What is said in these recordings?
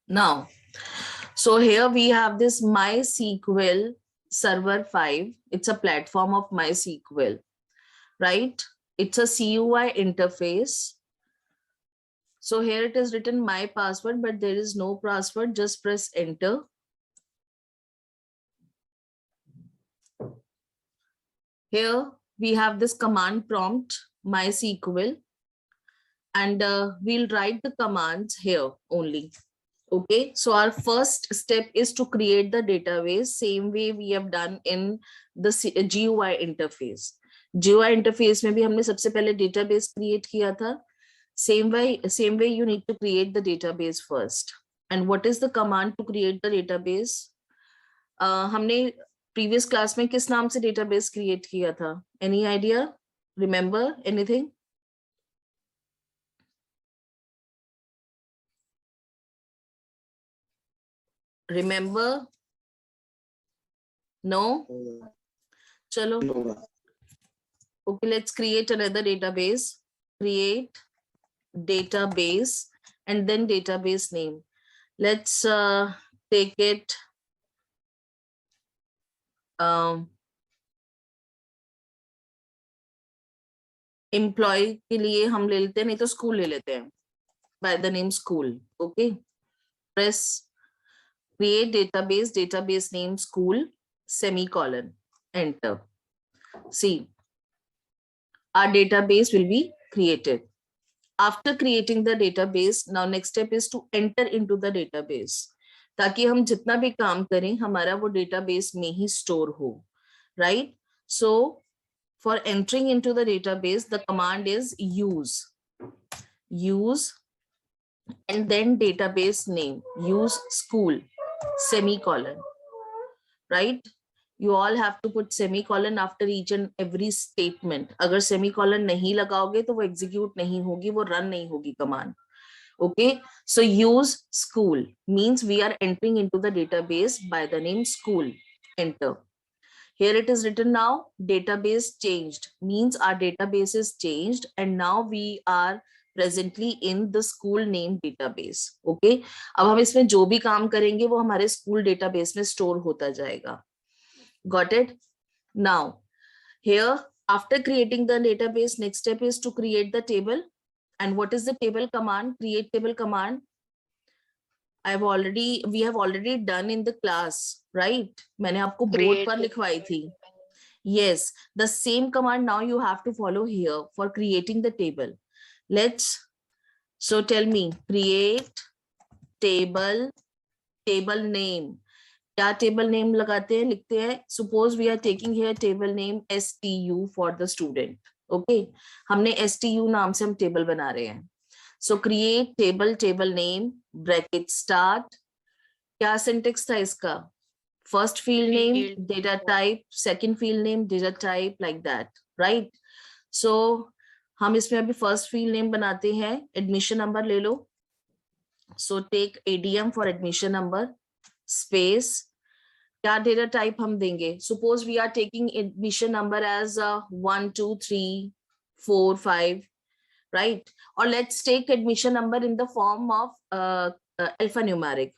Now, so here we have this MySQL Server 5. It's a platform of MySQL, right? It's a CUI interface. So here it is written my password, but there is no password. Just press enter. Here we have this command prompt, MySQL, and we'll write the commands here only. Okay, so our first step is to create the database, same way we have done in the GUI interface. GUI interface में भी हमने सबसे पहले database create किया था. Same way you need to create the database first. And what is the command to create the database? हमने previous class में किस नाम से database create किया था? Any idea? Remember anything? Remember? No? Chalo. Okay, let's create another database. Create database and then database name. Let's take it employee के लिए हम ले लेते हैं, नहीं तो school ले लेते हैं. By the name school. Okay. Press create database name school, semicolon, enter. See, our database will be created. After creating the database, now next step is to enter into the database. ताकि हम जितना भी काम करें हमारा वो database में ही store हो, right? So for entering into the database, the command is use and then database name, use school, semicolon, right? You all have to put semicolon after each and every statement. अगर semicolon नहीं लगाओगे तो वो execute नहीं होगी, वो run नहीं होगी command. Okay, so use school means we are entering into the database by the name school. Enter. Here it is written now, database changed means our database is changed and now we are presently in the school name database. Okay, अब हम इसमें जो भी काम करेंगे वो हमारे school database में store होता जाएगा. Got it? Now, here after creating the database, next step is to create the table. And what is the table command? Create table command. We have already done in the class, right? मैंने आपको board पर लिखवाई थी. Yes, the same command now you have to follow here for creating the table. So tell me, create table name. क्या table name लगाते हैं, लिखते हैं. Suppose we are taking here table name STU for the student. Okay, हमने STU नाम से हम table बना रहे हैं. So create table name, bracket start. क्या syntax था इसका? First field name, data type, second field name, data type, like that, right? So हम इसमें अभी first field name बनाते हैं. Admission number ले लो. So take ADM for admission number, space. क्या data type हम देंगे? Suppose we are taking admission number as 1, 2, 3, 4, 5, right? Or let's take admission number in the form of alphanumeric.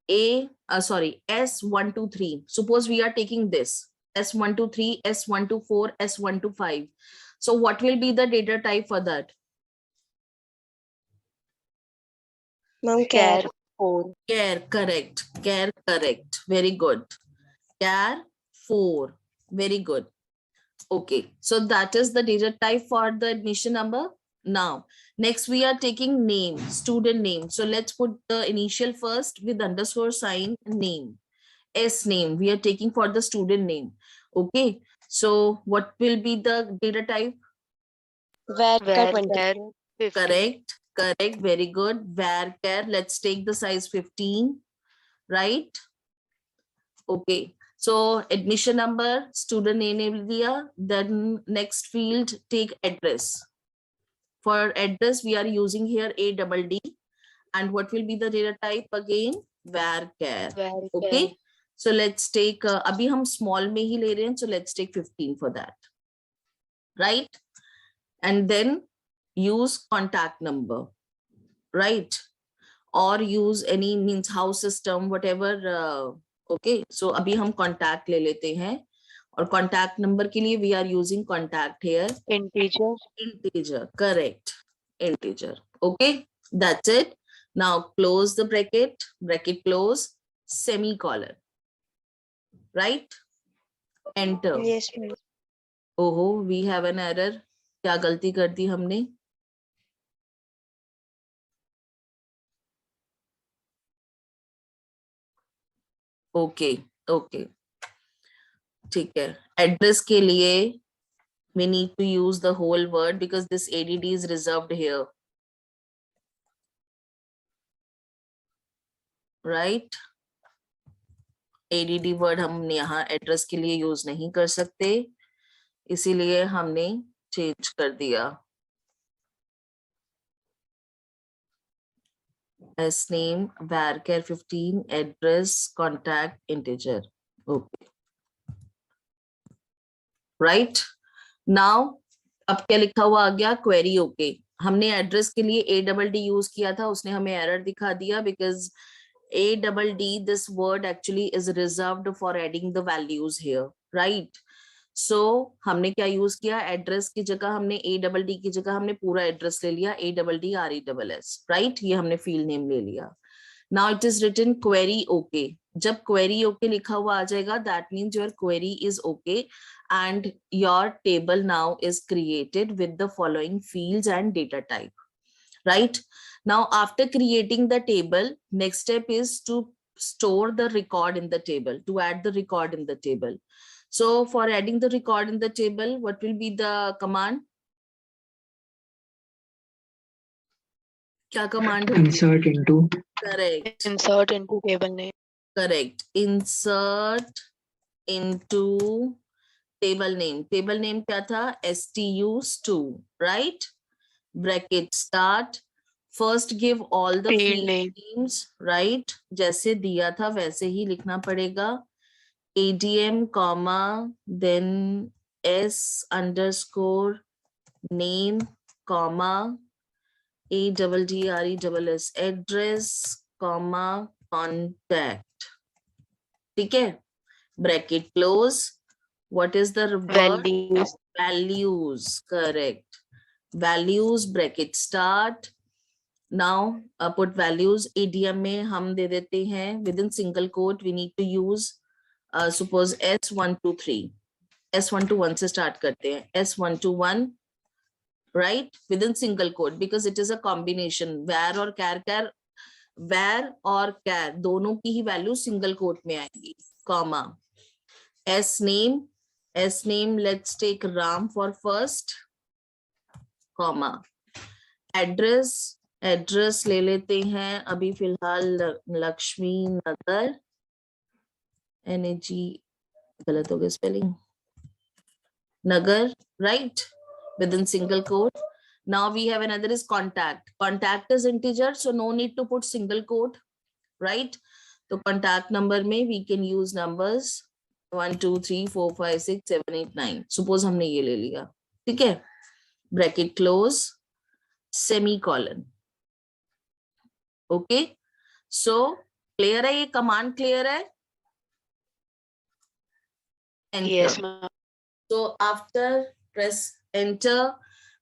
S123. Suppose we are taking this S123, S124, S125. So what will be the data type for that? Ma'am, char 4. Char, correct. Char, correct. Very good. Char 4. Very good. Okay, so that is the data type for the admission number. Now, next we are taking name, student name. So let's put the initial first with underscore sign name. S name we are taking for the student name. Okay, so what will be the data type? Varchar 20. Correct. Very good. Varchar. Let's take the size 15, right? Okay. So admission number, student name दिया. Then next field take address. For address, we are using here ADD. And what will be the data type again? Varchar. Okay. So let's take, अभी हम small में ही ले रहे हैं, so let's take 15 for that. Right? And then use contact number. Right? or use any means house system whatever. Okay, so अभी हम contact ले लेते हैं और contact number के लिए we are using contact here. Integer. Integer, correct. Integer. Okay, that's it. Now close the bracket, bracket close, semicolon. Right? Enter. Yes, ma'am. Oh, we have an error. क्या गलती कर दी हमने? Okay, okay. ठीक है. Address के लिए we need to use the whole word because this ADD is reserved here. Right? ADD word हम यहाँ address के लिए use नहीं कर सकते, इसीलिए हमने change कर दिया. S name, varchar 15, address, contact, integer. Okay. Right? Now, अब क्या लिखा हुआ आ गया? Query okay. हमने एड्रेस के लिए ADD यूज किया था, उसने हमें एरर दिखा दिया because ADD, this word actually is reserved for adding the values here, right? So हमने क्या यूज किया? एड्रेस की जगह हमने ADD की जगह हमने पूरा एड्रेस ले लिया, ADD RESS, right? ये हमने फील्ड नेम ले लिया. Now it is written query okay. जब query okay लिखा हुआ आ जाएगा, that means your query is okay and your table now is created with the following fields and data type. Right? Now after creating the table, next step is to store the record in the table, to add the record in the table. So for adding the record in the table, what will be the command? क्या command होगी? Insert into. Correct. Insert into table name. Correct. Insert into table name. Table name क्या था? STU2, right? Bracket start. First give all the Field field names, right? जैसे दिया था वैसे ही लिखना पड़ेगा. ADM, comma, then S underscore name, comma, ADDRESS address, comma, contact. ठीक है? Bracket close. What is the word? Values. Values, correct. Values, bracket start. Now put values. ADM में हम दे देते हैं within single quote. We need to use suppose S123. S121 से start करते हैं. S121, right? Within single quote because it is a combination. Where और char, where और char दोनों की ही value single quote में आएगी. Comma. S name, let's take Ram for first, comma. Address ले लेते हैं अभी फिलहाल लक्ष्मी नगर, NAG गलत हो गया spelling, Nagar, right? Within single quote. Now we have another is contact. Contact is integer, so no need to put single quote, right? So contact number में we can use numbers 1 2 3 4 5 6 7 8 9. Suppose हमने ये ले लिया, ठीक है? Bracket close, semicolon. Okay, so clear है ये command? Clear है? Enter. Yes, ma'am. So after press enter,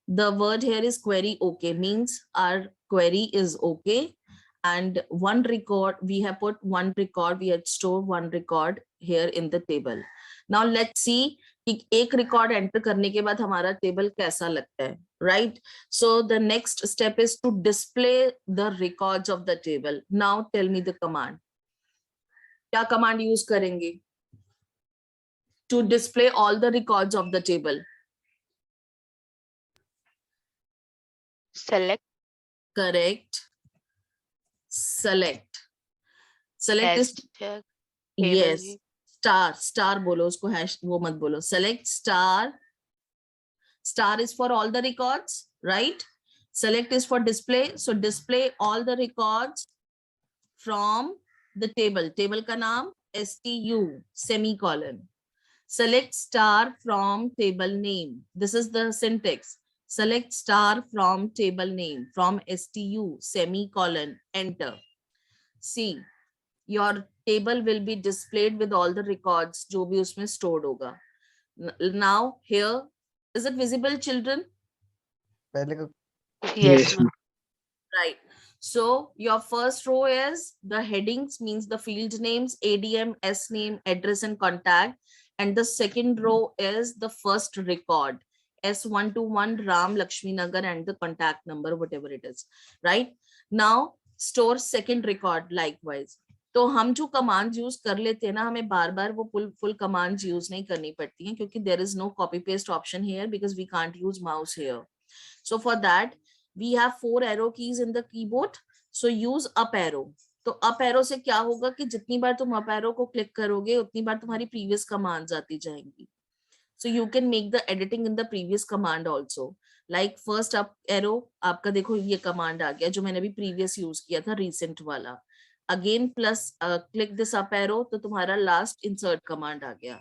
the word here is query okay, means our query is okay. And one record, we have put one record, we had stored one record here in the table. Now let's see कि एक record enter करने के बाद हमारा table कैसा लगता है, right? So the next step is to display the records of the table. Now tell me the command. क्या command use करेंगे to display all the records of the table? Select. Correct. Select. Select is Hashtag. yes. name. Star बोलो उसको, hash वो मत बोलो. Select star. Star is for all the records, right? Select is for display. So display all the records from the table. Table का नाम STU, semicolon. Select star from table name. This is the syntax. Select star from table name, from STU, semicolon, enter. see, your table will be displayed with all the records जो भी उसमें stored होगा. Now here, is it visible, children? पहले का Yes, ma'am. Right. So your first row is the headings, means the field names, ADM, S name, address and contact. And the second row is the first record, S121 Ram Lakshmi Nagar and the contact number, whatever it is. Right. Now store second record likewise. तो हम जो command use कर लेते हैं ना, हमें बार बार वो full command use नहीं करनी पड़ती हैं, क्योंकि there is no copy paste option here because we can't use mouse here. So for that we have 4 arrow keys in the keyboard, so use up arrow. तो up arrow से क्या होगा कि जितनी बार तुम up arrow को click करोगे उतनी बार तुम्हारी previous commands आती जाएंगी. So you can make the editing in the previous command also. Like first up arrow, आपका देखो ये command आ गया जो मैंने अभी previous use किया था recent वाला. Again plus click this up arrow, तो तुम्हारा last insert command आ गया.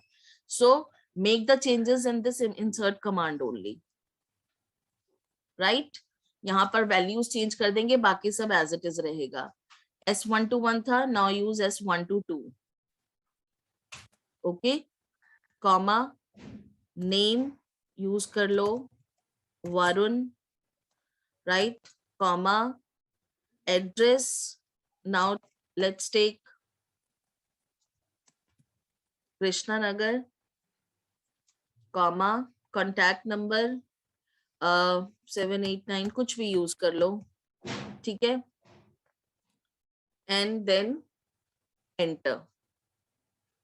So make the changes in this insert command only. Right? यहाँ पर वैल्यूज चेंज कर देंगे, बाकी सब एज इट इज रहेगा. S121 था, now use S122. Okay, comma name use कर लो Varun, right, comma address, now let's take Krishna Nagar, comma contact number 789, कुछ भी यूज कर लो, ठीक है, and then enter.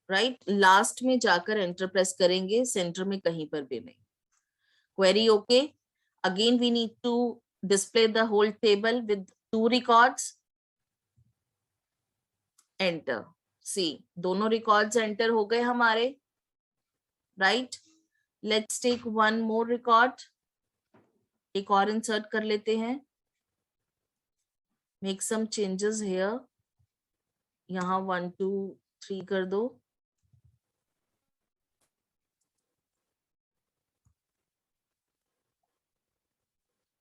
Right, last में जाकर एंटर प्रेस करेंगे, सेंटर में कहीं पर भी नहीं. Query okay. Again we need to display the whole table with 2 records. Enter. See, दोनों रिकॉर्ड्स एंटर हो गए हमारे. Right, let's take one more record. एक और इंसर्ट कर लेते हैं. Make some changes here. यहाँ 1 2 3 कर दो.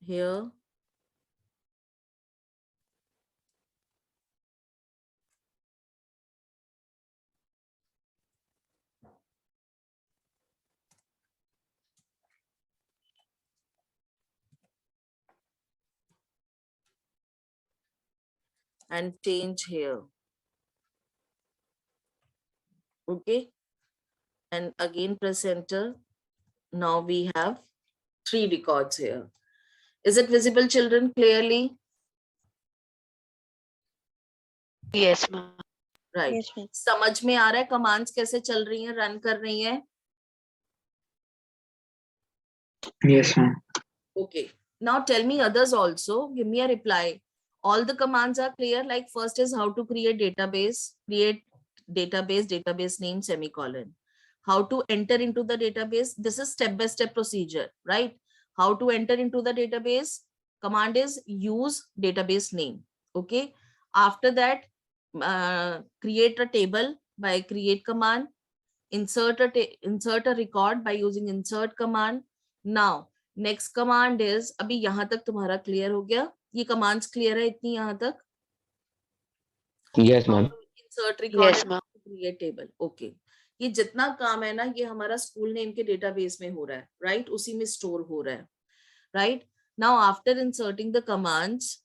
Here and change here. Okay, and again press enter. Now we have 3 records here. Is it visible, children, clearly? Yes, ma'am. Right. Yes, ma'am. समझ में आ रहा है कमांड्स कैसे चल रही हैं, रन कर रही हैं? Yes, ma'am. Okay. Now tell me others also. Give me a reply. All the commands are clear. Like first is how to create database. Create database name semicolon. How to enter into the database. This is step-by-step procedure, right? How to enter into the database. Command is use database name. Okay. After that, create a table by create command. Insert a record by using insert command. Now next command is, अभी यहां तक तुम्हारा clear हो गया? ये commands clear है इतनी यहां तक? Yes, ma'am. Insert record, Yes, ma'am. Create table. Okay, ये जितना काम है ना ये हमारा स्कूल नेम के डेटाबेस में हो रहा है, राइट? उसी में स्टोर हो रहा है, right? Now after inserting the commands,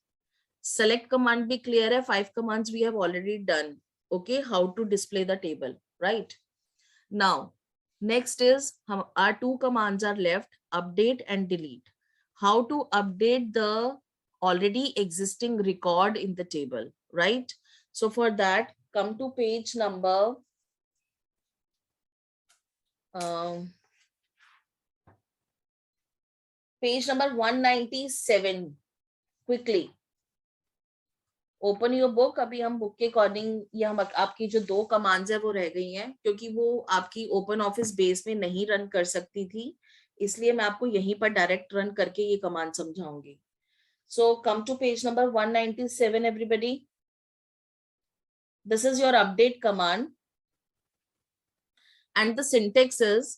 select command भी क्लियर है. 5 commands we have already done. Okay, how to display the table, right? Now next is our 2 commands are left, update and delete. How to update the already existing record in the table, right? So for that, come to page number page number 197. quickly open your book. अभी हम book के according, ये हम आपकी जो 2 commands है वो रह गई हैं, क्योंकि वो आपकी ओपन ऑफिस बेस में नहीं रन कर सकती थी, इसलिए मैं आपको यहीं पर डायरेक्ट रन करके ये कमांड समझाऊंगी. So come to page number 197 everybody. This is your update command and the syntax is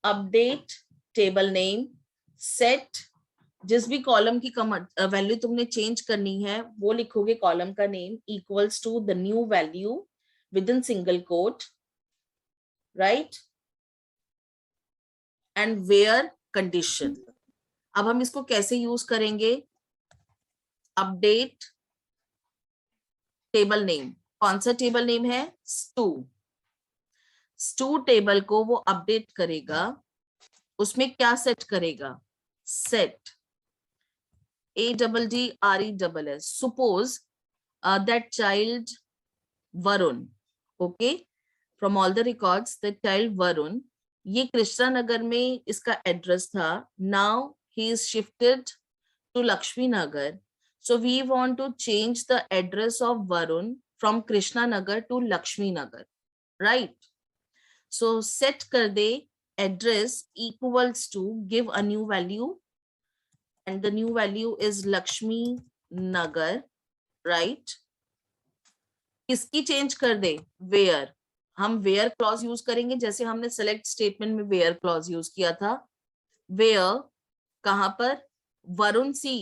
update table name, set जिस भी कॉलम की वैल्यू तुमने चेंज करनी है वो लिखोगे कॉलम का name equals to the new value within single quote, right, and where condition. अब हम इसको कैसे यूज करेंगे? Update table name. कौन सा टेबल नेम है? स्टू टेबल को वो अपडेट करेगा, उसमें क्या सेट करेगा? Set ADDRESS, suppose that child Varun, okay, from all the records that child Varun, ये कृष्णा नगर में इसका एड्रेस था, now he is shifted to Lakshmi Nagar, so we want to change the address of Varun from Krishna Nagar to Lakshmi Nagar, right? So set कर दे address equals to, give a new value, and the new value is Lakshmi Nagar, right? किसकी change कर दे? where, हम where clause use करेंगे जैसे हमने select statement में where clause use किया था। where कहां पर? वरुण सी,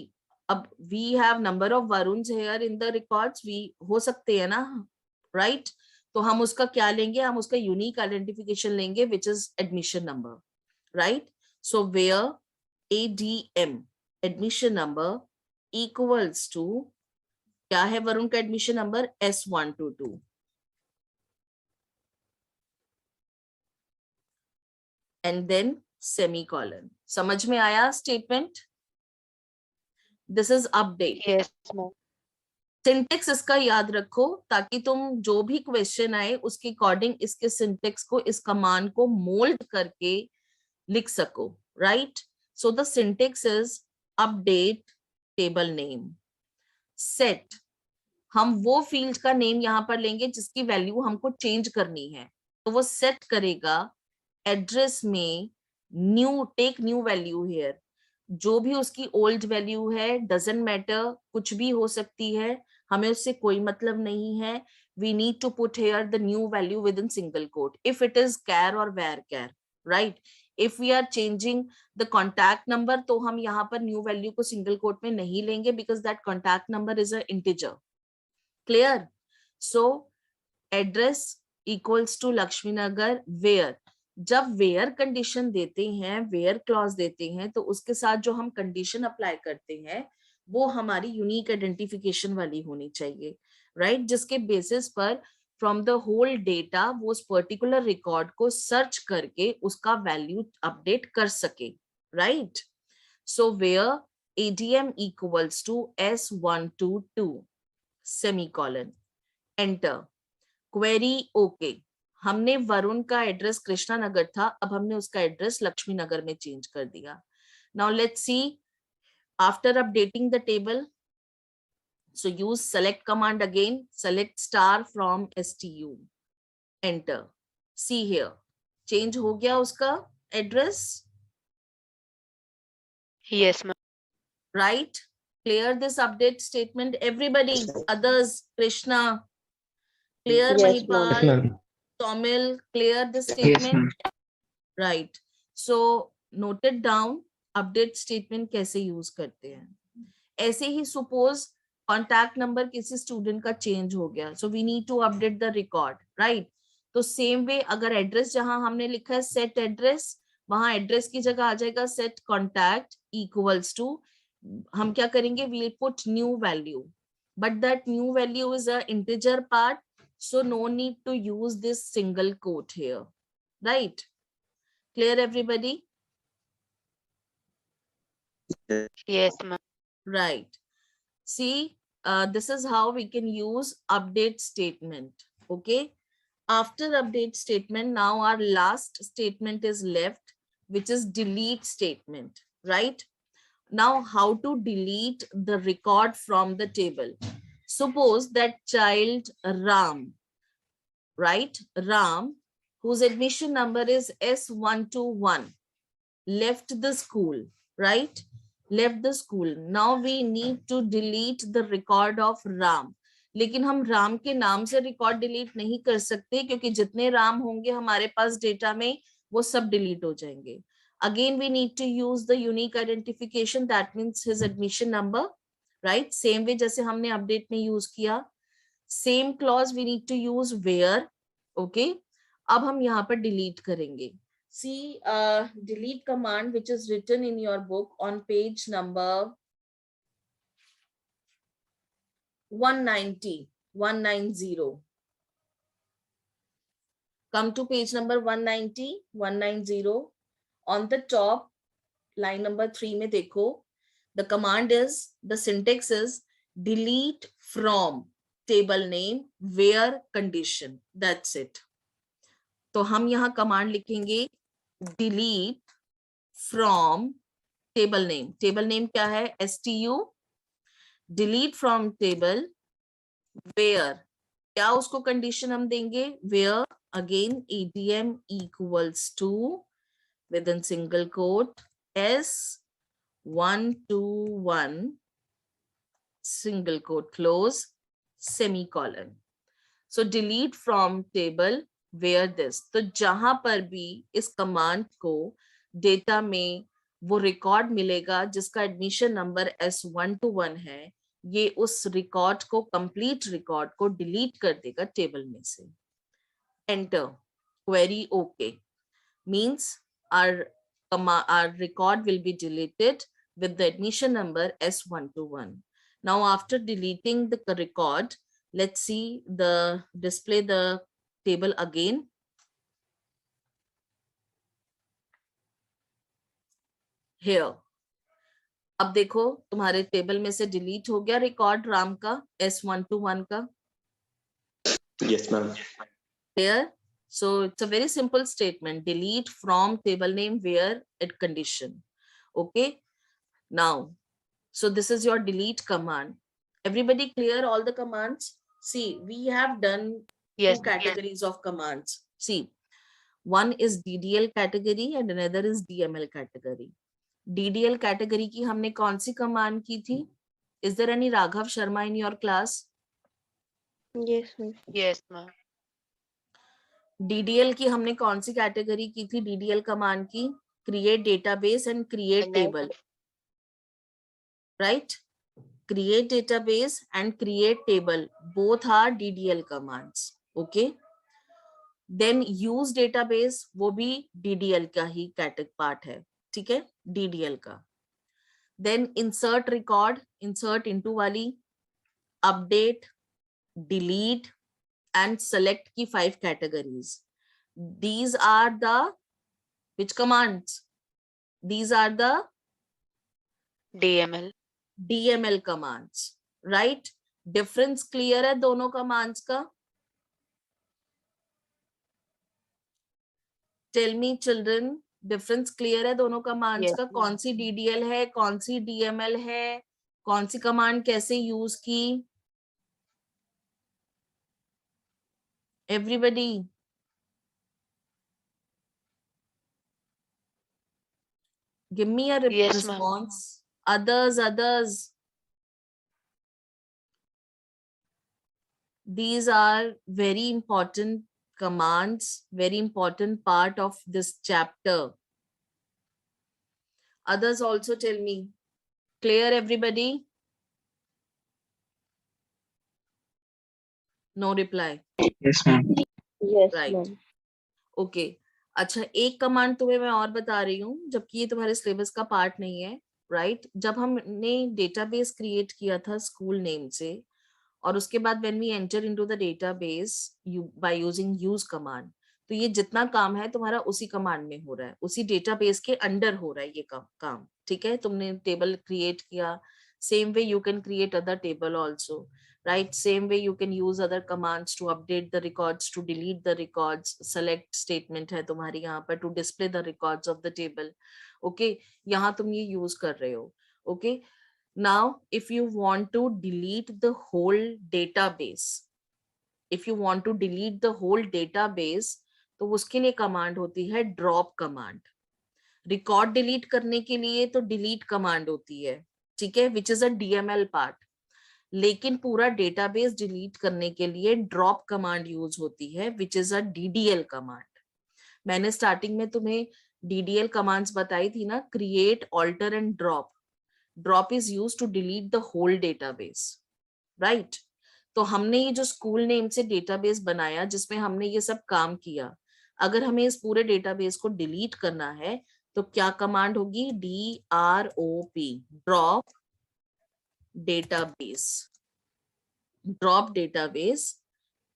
अब we have number of Varuns here in the records, we हो सकते हैं ना, right? तो हम उसका क्या लेंगे? हम उसका unique identification लेंगे which is admission number, right? So where ADM admission number equals to, क्या है वरुण का admission number? S122, and then semicolon. समझ में आया statement? This is update. Yes, ma'am. Syntax इसका याद रखो ताकि तुम जो भी क्वेश्चन आए उसके अकॉर्डिंग इसके सिंटेक्स को, इस कमांड को मोल्ड करके लिख सको, right? So the syntax is update table name. Set, हम वो फील्ड का नेम यहां पर लेंगे जिसकी वैल्यू हमको चेंज करनी है, तो वो सेट करेगा एड्रेस में new, take new value here, जो भी उसकी ओल्ड वैल्यू है डजंट मैटर, कुछ भी हो सकती है, हमें उससे कोई मतलब नहीं है। We need to put here the new value within single quote if it is char or varchar, right? If we are changing the contact number तो हम यहाँ पर न्यू वैल्यू को सिंगल कोट में नहीं लेंगे because that contact number is a integer. Clear? So address equals to Lakshmi Nagar where. जब where condition देते हैं, वेयर क्लॉज देते हैं, तो उसके साथ जो हम कंडीशन अप्लाई करते हैं वो हमारी यूनिक आइडेंटिफिकेशन वाली होनी चाहिए, राइट? जिसके बेसिस पर फ्रॉम द होल डेटा वो उस पर्टिकुलर रिकॉर्ड को सर्च करके उसका वैल्यू अपडेट कर सके, right? So where ADM equals to S122 semicolon, enter. Query okay, हमने वरुण का एड्रेस कृष्णा नगर था, अब हमने उसका एड्रेस लक्ष्मी नगर में चेंज कर दिया। Now let's see after updating the table, so use select command again, select star from STU, enter. See here, change हो गया उसका address, Yes, ma'am. right? Clear this update statement, everybody. Others, Krishna, clear? Yes, Yes, Mahipal, ma'am. Tomil, clear this Yes, statement? ma'am. Right. So note it down, update statement कैसे use करते हैं। ऐसे ही suppose contact number किसी student का change हो गया, so we need to update the record, right? तो सेम वे अगर एड्रेस जहां हमने लिखा है सेट एड्रेस, वहां एड्रेस की जगह आ जाएगा सेट कॉन्टैक्ट इक्वल्स टू, हम क्या करेंगे? We'll put new value, but that new value is a integer part, so no need to use this single quote here, right? Clear everybody? Yes, ma'am. Right. See, this is how we can use update statement, okay? After update statement, now our last statement is left, which is delete statement, right? Now how to delete the record from the table? Suppose that child Ram, right? Ram, whose admission number is S121, left the school, right? Left the school. Now we need to delete the record of Ram. लेकिन हम राम के नाम से record delete नहीं कर सकते क्योंकि जितने राम होंगे हमारे पास डेटा में वो सब डिलीट हो जाएंगे। Again, we need to use the unique identification, that means his admission number, right? Same way जैसे हमने update में use किया, same clause we need to use where, okay? अब हम यहाँ पर delete करेंगे. See, delete command which is written in your book on page number 190. Come to page number 190. On the top, line number 3 में देखो, the command is, the syntax is delete from table name where condition. That's it. तो हम यहाँ command लिखेंगे delete from table name. Table name क्या है? STU. Delete from table where. क्या उसको condition हम देंगे? Where again ADM equals to within single quote S121 single quote close semicolon. So delete from table where this. तो जहां पर भी इस कमांड को डेटा में वो रिकॉर्ड मिलेगा जिसका एडमिशन नंबर S121 है, ये उस रिकॉर्ड को, कंप्लीट रिकॉर्ड को डिलीट कर देगा टेबल में से. Enter. Query okay means our record will be deleted with the admission number S121. Now after deleting the record, let's see the display the table again. Here. अब देखो तुम्हारे table में से डिलीट हो गया रिकॉर्ड राम का S121 का. Yes, ma'am. Here. So it's a very simple statement. Delete from table name where it condition. Okay. Now, so this is your delete command. Everybody clear all the commands? See, we have done Yes. two categories of commands. See, one is DDL category and another is DML category. DDL category की हमने कौन सी command की थी? Is there any Raghav Sharma in your class? Yes, ma'am. Yes, ma'am. DDL की हमने कौन सी category की थी? DDL कमांड की create database and create table, right? Create database and create table both are DDL commands. Okay. Then use database, वो भी DDL का ही category part है, ठीक है, DDL का. Then insert record, insert into वाली, अपडेट, डिलीट and select की 5 categories. These are the which commands? These are the DML commands, right? Difference clear है दोनों commands का? Tell me children, difference clear है दोनों commands Yes, का? ma'am. कौन सी DDL है, कौन सी DML है, कौन सी command कैसे use की? Everybody. Give me a Yes, ma'am. response. Others. These are very important commands, very important part of this chapter. Others also tell me. Clear everybody? No reply. Yes, ma'am. Yes, Right. ma'am. Okay. अच्छा, एक command तुम्हें मैं और बता रही हूँ, जबकि ये तुम्हारे सिलेबस का पार्ट नहीं है, राइट? जब हमने डेटाबेस क्रिएट किया था स्कूल नेम से, और उसके बाद when we enter into the database by using use command, तो ये जितना काम है तुम्हारा उसी कमांड में हो रहा है, उसी डेटाबेस के अंडर हो रहा है ये काम, ठीक है? तुमने टेबल क्रिएट किया, same way you can create other table also, right? Same way you can use other commands to update the records, to delete the records. Select statement है तुम्हारी यहाँ पर, to display the records of the table. Okay, यहाँ तुम ये use कर रहे हो. Okay, now if you want to delete the whole database, तो उसके लिए command होती है drop command. Record delete करने के लिए तो delete command होती है, ठीक है, which is a DML part. लेकिन पूरा डेटाबेस डिलीट करने के लिए ड्रॉप कमांड यूज होती है, which is a DDL command. मैंने स्टार्टिंग में तुम्हें DDL commands बताई थी ना, create, alter and drop. Drop is used to delete the whole database, right? तो हमने ये जो स्कूल नेम से डेटाबेस बनाया जिसमें हमने ये सब काम किया, अगर हमें इस पूरे डेटाबेस को डिलीट करना है तो क्या कमांड होगी? DROP, drop database. Drop database.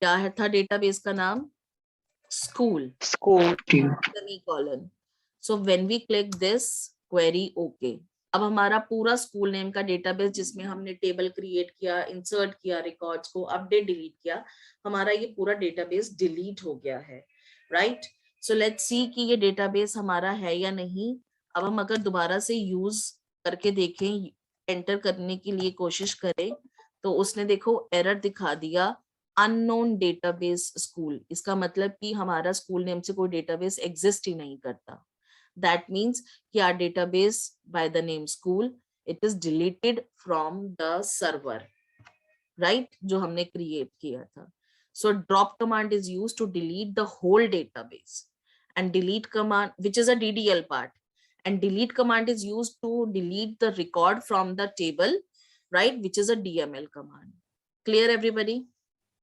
क्या है था डेटाबेस का नाम? School. School. Semicolon. So when we click this, query OK. अब हमारा पूरा स्कूल नेम का डेटाबेस जिसमें हमने टेबल क्रिएट किया, इंसर्ट किया, रिकॉर्ड्स को अपडेट डिलीट किया, हमारा ये पूरा डेटाबेस डिलीट हो गया है, राइट? सो लेट्स सी कि ये डेटाबेस हमारा है या नहीं. अब हम अगर दोबारा से यूज करके देखें, एंटर करने के लिए कोशिश करें, तो उसने देखो एरर दिखा दिया, अननोन डेटाबेस स्कूल. इसका मतलब कि हमारा स्कूल नेम से कोई डेटाबेस एग्जिस्ट ही नहीं करता. That means कि our database by the name school, it is deleted from the server, right? जो हमने create किया था. So drop command is used to delete the whole database, and delete command, which is a DDL part, and delete command is used to delete the record from the table, right? Which is a DML command. Clear everybody?